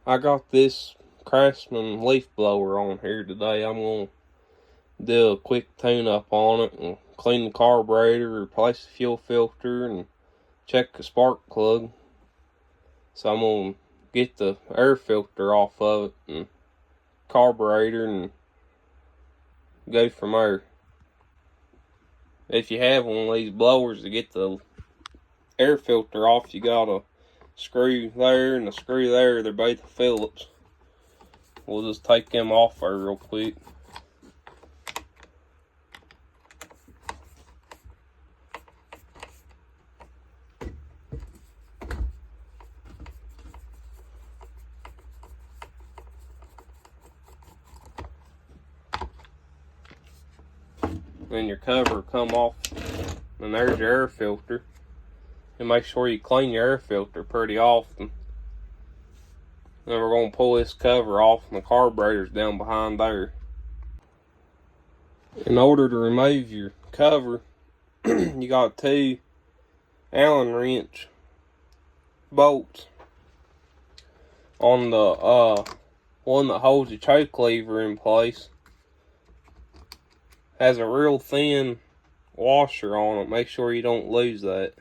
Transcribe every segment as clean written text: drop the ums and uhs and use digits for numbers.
I got this Craftsman leaf blower on here today. I'm going to do a quick tune-up on it and clean the carburetor, replace the fuel filter, and check the spark plug. So I'm going to get the air filter off of it and carburetor and go from there. If you have one of these blowers to get the air filter off, you got a screw there and a screw there. They're both Phillips. We'll just take them off there real quick. Then your cover come off, and there's your air filter. And make sure you clean your air filter pretty often. Then we're going to pull this cover off, and the carburetor's down behind there. In order to remove your cover, you got 2 Allen wrench bolts on the one that holds the choke lever in place. Has a real thin washer on it. Make sure you don't lose that.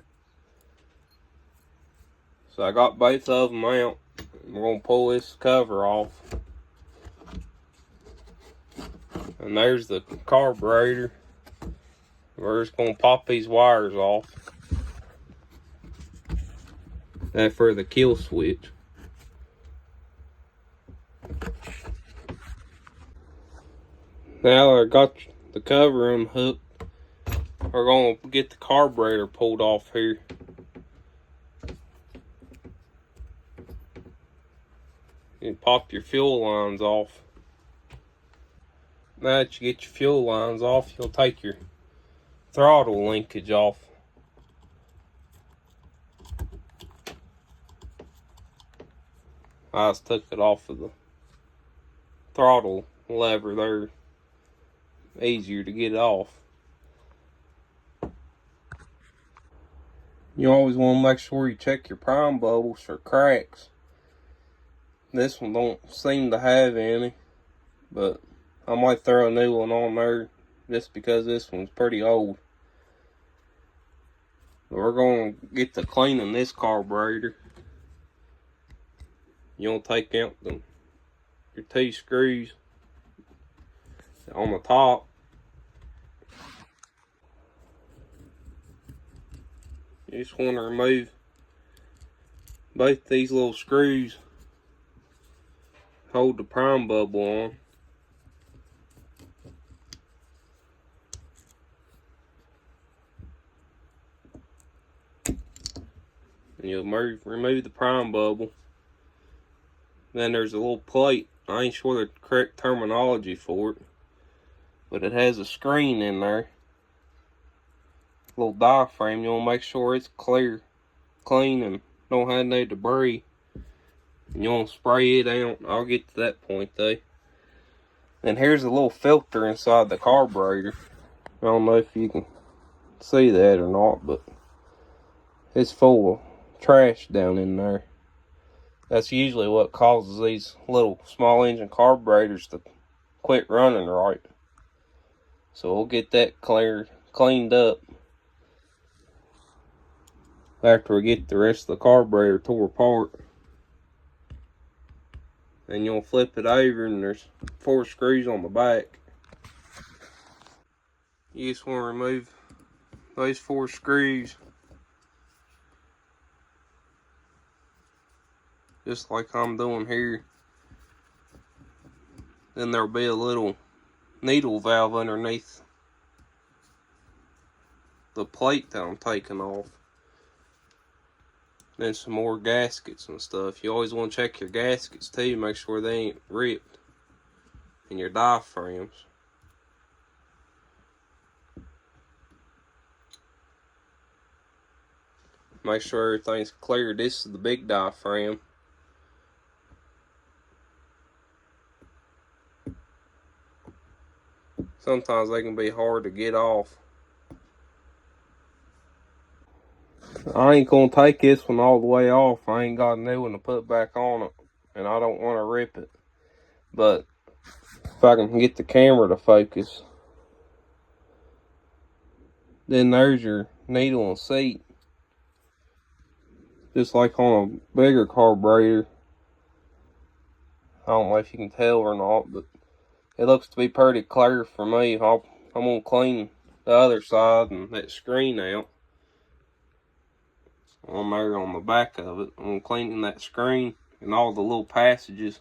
So I got both of them out. We're going to pull this cover off. And there's the carburetor. We're just going to pop these wires off. That's for the kill switch. Now I got the cover unhooked, we're going to get the carburetor pulled off here. You pop your fuel lines off. Now that you get your fuel lines off, you'll take your throttle linkage off. I just took it off of the throttle lever there. Easier to get it off. You always want to make sure you check your prime bubbles for cracks. This one don't seem to have any, but I might throw a new one on there just because this one's pretty old. But we're going to get to cleaning this carburetor. You'll take out your 2 screws on the top. You just want to remove both these little screws. Hold the prime bubble on. And you'll remove the prime bubble. Then there's a little plate. I ain't sure the correct terminology for it, but it has a screen in there. Little diaphragm. You want to make sure it's clear, clean, and don't have no debris. And you want to spray it out. I'll get to that point though. And here's a little filter inside the carburetor. I don't know if you can see that or not, but it's full of trash down in there. That's usually what causes these little small engine carburetors to quit running right. So we'll get that cleaned up after we get the rest of the carburetor tore apart. And you'll flip it over, and there's 4 screws on the back. You just want to remove those 4 screws, just like I'm doing here. Then there'll be a little needle valve underneath the plate that I'm taking off. Then some more gaskets and stuff. You always want to check your gaskets too, make sure they ain't ripped. And your diaphragms. Make sure everything's clear. This is the big diaphragm. Sometimes they can be hard to get off. I ain't gonna take this one all the way off. I ain't got a new one to put back on it. and I don't want to rip it. But if I can get the camera to focus, then there's your needle and seat. Just like on a bigger carburetor. I don't know if you can tell or not, but it looks to be pretty clear for me. I'm going to clean the other side and that screen out. On there on the back of it. I'm cleaning that screen and all the little passages.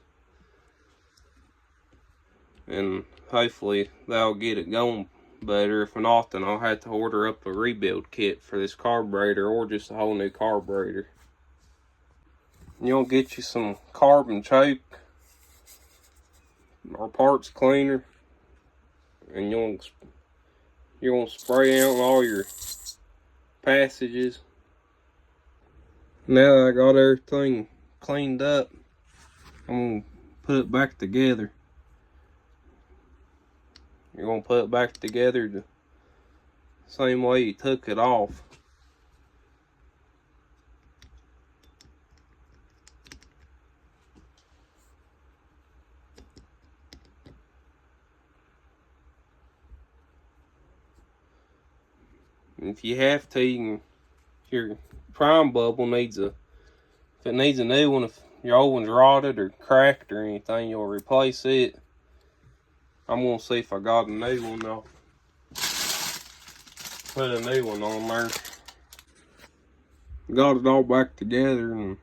And hopefully that'll get it going better. If not, then I'll have to order up a rebuild kit for this carburetor or just a whole new carburetor. You'll get you some carbon choke or parts cleaner, and you're gonna spray out all your passages. Now that I got everything cleaned up, I'm gonna put it back together. You're gonna put it back together the same way you took it off. If you have to, you can, if your prime bubble needs if it needs a new one, if your old one's rotted or cracked or anything, you'll replace it. I'm gonna see if I got a new one. I'll put a new one on there. Got it all back together, and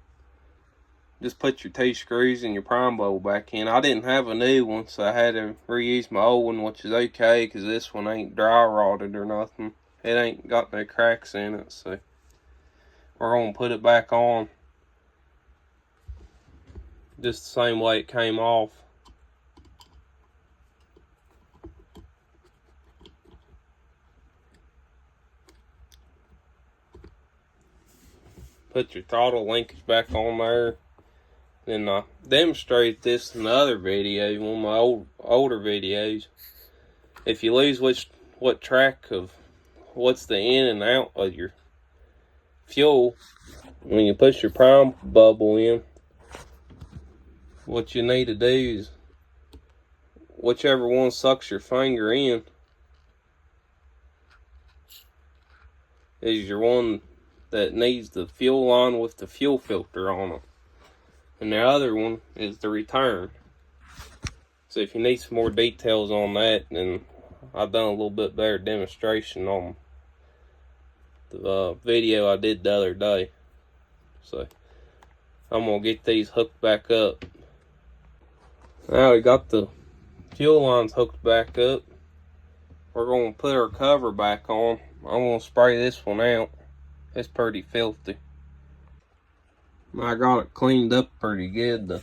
just put your T-screws and your prime bubble back in. I didn't have a new one, so I had to reuse my old one, which is okay, because this one ain't dry rotted or nothing. It ain't got no cracks in it, so we're going to put it back on just the same way it came off. Put your throttle linkage back on there. Then I demonstrated this in the other video, one of my older videos. If you lose what track of what's the in and out of your fuel, when you put your prime bubble in, what you need to do is whichever one sucks your finger in is your one that needs the fuel line with the fuel filter on it, and the other one is the return. So if you need some more details on that, then I've done a little bit better demonstration on the video I did the other day. So I'm gonna get these hooked back up. Now we got the fuel lines hooked back up. We're gonna put our cover back on. I'm gonna spray this one out. It's pretty filthy. I got it cleaned up pretty good. The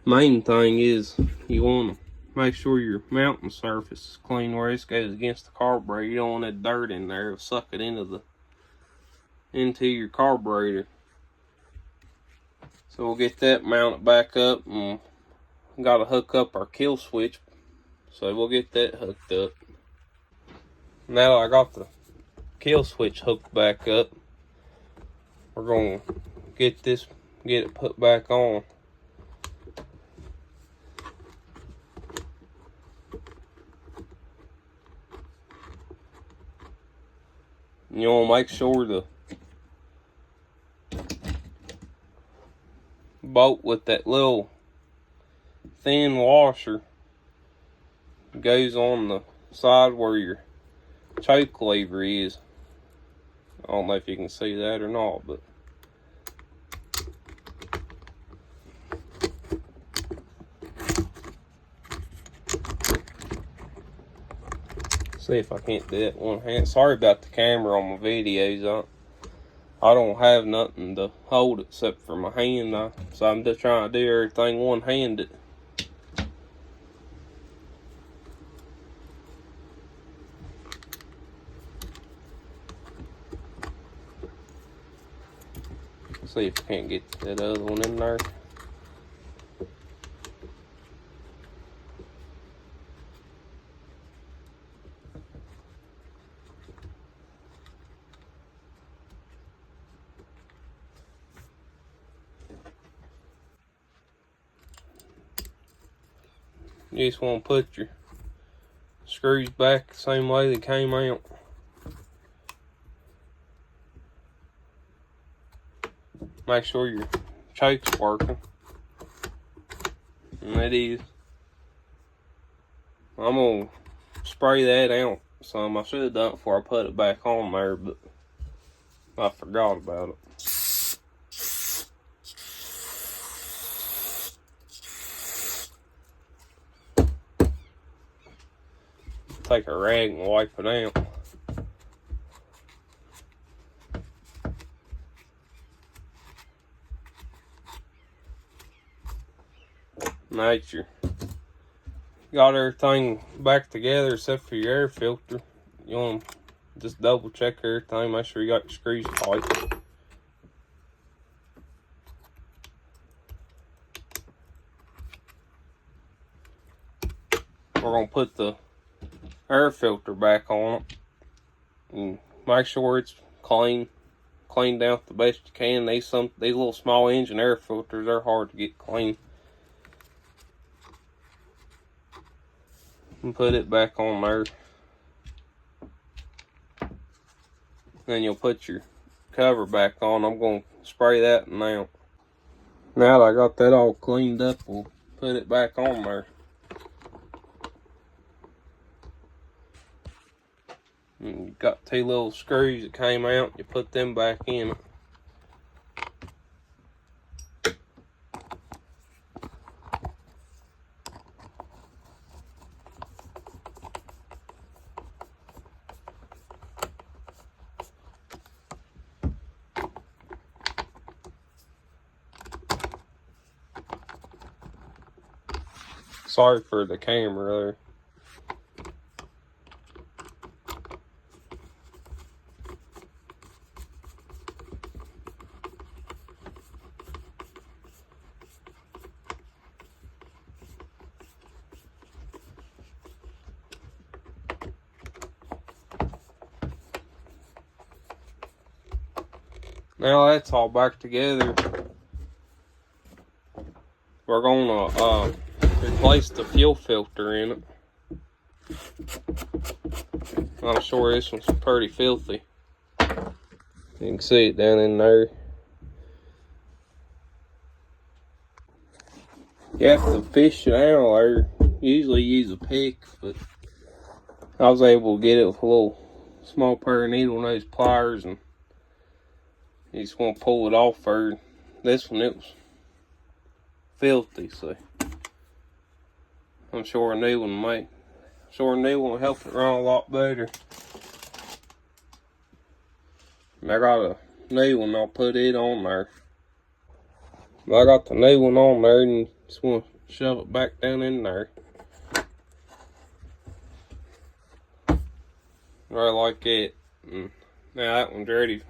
main thing is you want to make sure your mounting surface is clean where this goes against the carburetor. You don't want that dirt in there. It'll suck it into your carburetor. So we'll get that mounted back up, and got to hook up our kill switch. So we'll get that hooked up. Now I got the kill switch hooked back up, we're going to get it put back on. You want to make sure the bolt with that little thin washer goes on the side where your choke lever is. I don't know if you can see that or not, but see if I can't do that one hand. Sorry about the camera on my videos. I don't have nothing to hold except for my hand, so I'm just trying to do everything one-handed. See if I can't get that other one in there. You just want to put your screws back the same way they came out. Make sure your choke's working. And it is. I'm gonna spray that out some. I should have done it before I put it back on there, but I forgot about it. Take a rag and wipe it out. Nature. Got everything back together except for your air filter. You want to just double check everything, make sure you got your screws tight. We're going to put the air filter back on it and make sure it's cleaned out the best you can. These little small engine air filters are hard to get clean. And put it back on there. Then you'll put your cover back on. I'm going to spray that now. Now that I got that all cleaned up, we'll put it back on there. And you got 2 little screws that came out. You put them back in it. Sorry for the camera there. Now that's all back together. We're gonna replace the fuel filter in it. I'm sure this one's pretty filthy. You can see it down in there. You have to fish it out there. Usually use a pick, but I was able to get it with a little small pair of needle nose pliers, and you just want to pull it off there. This one, it was filthy, so I'm sure a new one will help it run a lot better. And I got a new one, I'll put it on there. I got the new one on there, and just want to shove it back down in there. Right like that. And now that one's ready.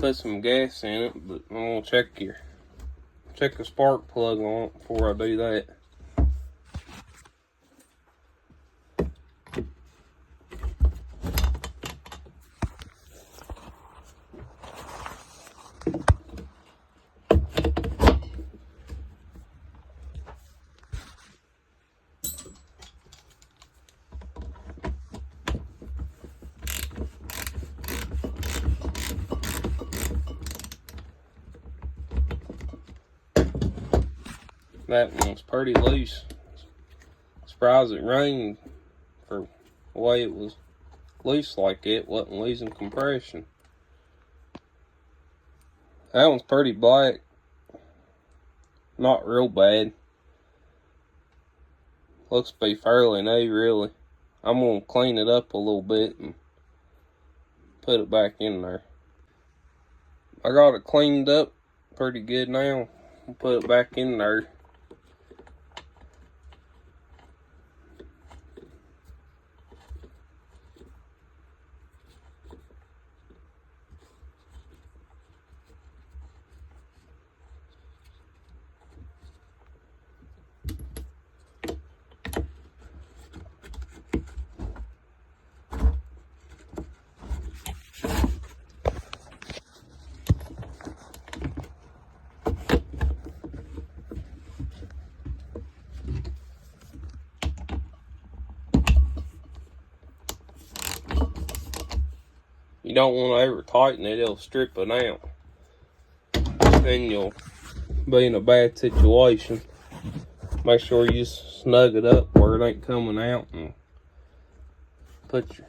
Put some gas in it, but I'm gonna check the spark plug on it before I do that. That one's pretty loose. Surprised it rained for the way it was loose like it. Wasn't losing compression. That one's pretty black. Not real bad. Looks to be fairly new, really. I'm going to clean it up a little bit and put it back in there. I got it cleaned up pretty good now. I'll put it back in there. don't want to ever tighten it, it'll strip it out. Then you'll be in a bad situation. Make sure you snug it up where it ain't coming out, and put your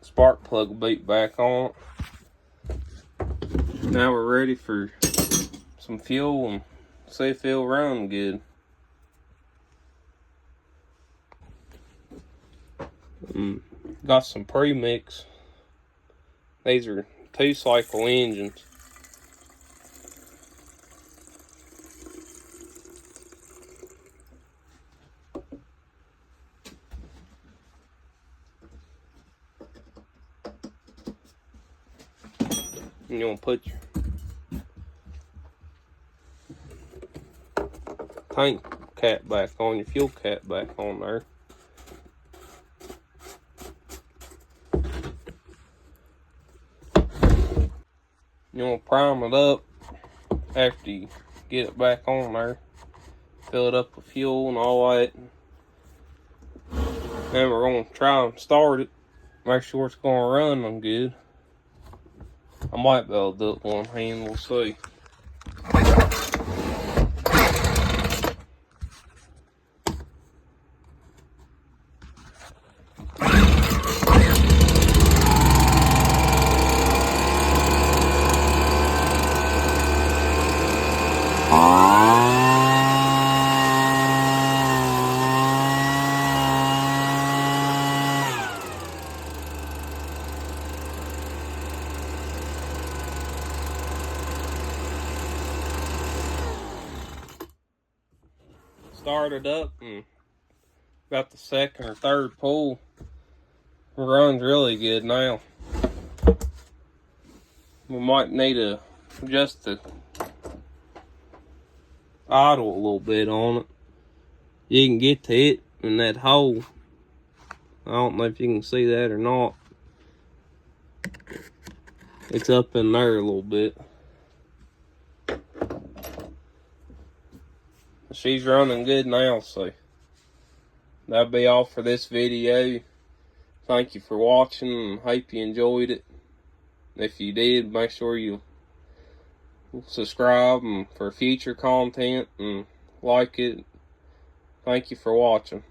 spark plug bead back on it. Now we're ready for some fuel and see if it'll run good. Got some premix. These are 2-cycle engines. And you want to put your tank cap back on, your fuel cap back on there. You want to prime it up after you get it back on there. Fill it up with fuel and all that. Then we're going to try and start it. Make sure it's going to run on good. I might be able to do it one hand, we'll see. Started up and about the second or third pull. It runs really good now. We might need to adjust the idle a little bit on it. You can get to it in that hole. I don't know if you can see that or not. It's up in there a little bit. She's running good now, so that'll be all for this video. Thank you for watching and hope you enjoyed it. If you did, make sure you subscribe and for future content and like it. Thank you for watching.